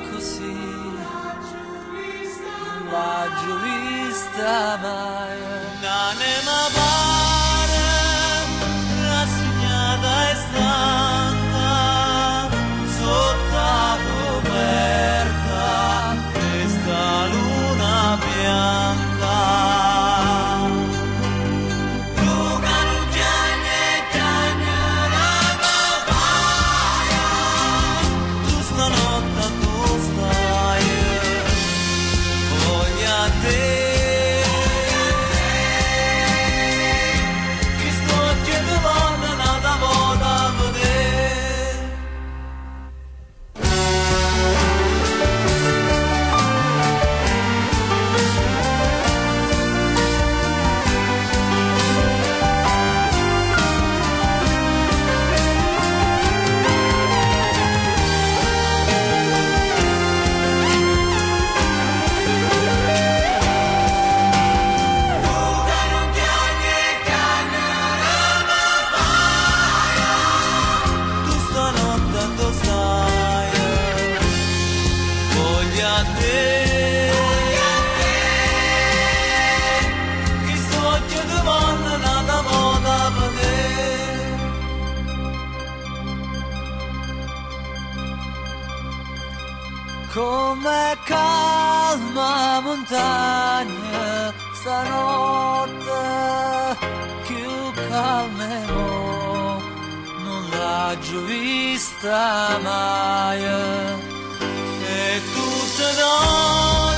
così, non l'ha già vista mai. Un'anima pare rassegnata e stanca sotto la coperta questa luna bianca. Tu che non piangi e piangi la papaya, tu stanotte tu stai, voglio a te. Come calma montagna stanotte, più calma mo, non l'ha già vista mai. E tutte donne